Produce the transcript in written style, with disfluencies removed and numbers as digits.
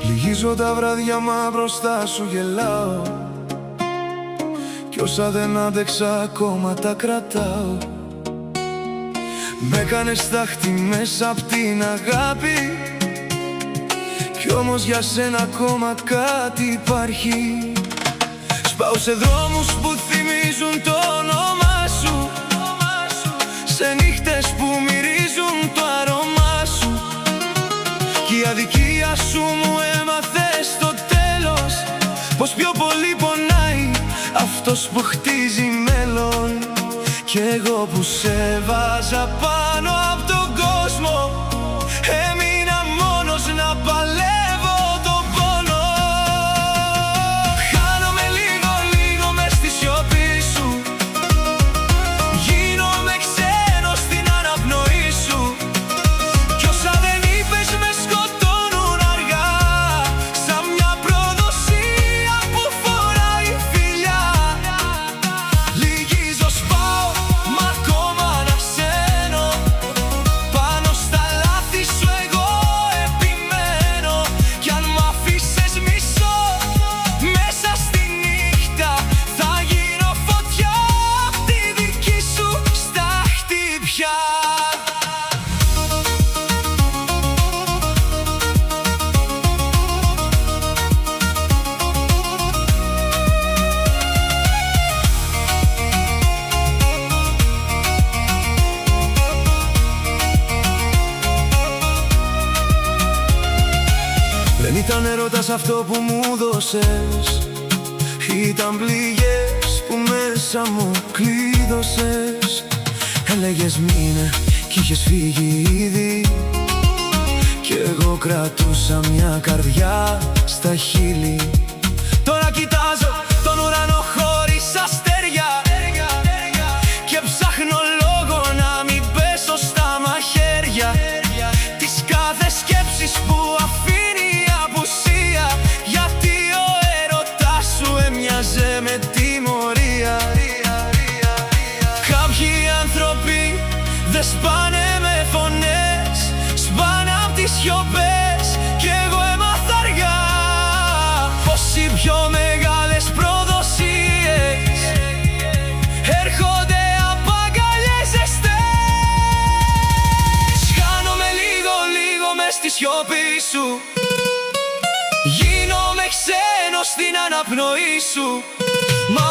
Λυγίζω τα βράδια μα μπροστά σου γελάω, κι όσα δεν άντεξα ακόμα τα κρατάω. Μ' έκανες στάχτη μέσα απ' την αγάπη, κι όμως για σένα ακόμα κάτι υπάρχει. Σπάω σε δρόμους που θυμίζουν το όνομά σου, σε νύχτες που μυρίζουν το αρώμα σου, κι η αδικία σου μου έμαθε στο τέλος πως πιο πολύ πονάει αυτός που χτίζει μέλλον. Κι εγώ που σε βάζα πάνω απ' τον κόσμο, έμεινα μόνος να παλεύω τον πόνο. Χάνομαι λίγο μες στη σιωπή σου, γίνομαι ξένος στην αναπνοή σου, κι όσα δεν είπες με σκοτώνουν αργά, σαν μια προδοσία που φοράει φιλιά. Λυγίζω, σπάω, μα ακόμα ανασένω, πάνω στα λάθη σου εγώ επιμένω. Κι αν μ' αφήσεις μισό μέσα στη νύχτα, θα γίνω φωτιά απ' τη δική σου στάχτη πια. Δεν ήταν έρωτας αυτό που μου δώσες, ήταν πληγές που μέσα μου κλείδωσες. Έλεγες μείνε κι είχες φύγει ήδη, κι εγώ κρατούσα μια καρδιά στα χείλη. Τώρα κοιτάζω τον ουρανό χωρίς αστέρια, και ψάχνω λόγο να μην πέσω στα μαχαίρια της κάθε σκέψης που αφήνει η απουσία, γιατί ο έρωτας σου έμοιαζε με τιμωρία. Κάποιοι άνθρωποι δεν σπάνε με φωνές, σπάνε απ' τις σιωπές, κι εγώ έμαθα αργά πως οι πιο μεγάλες προδοσίες έρχονται από αγκαλιές ζεστές. Χάνομαι λίγο μες στη σιωπή σου, γίνομαι ξένος στην αναπνοή σου, μα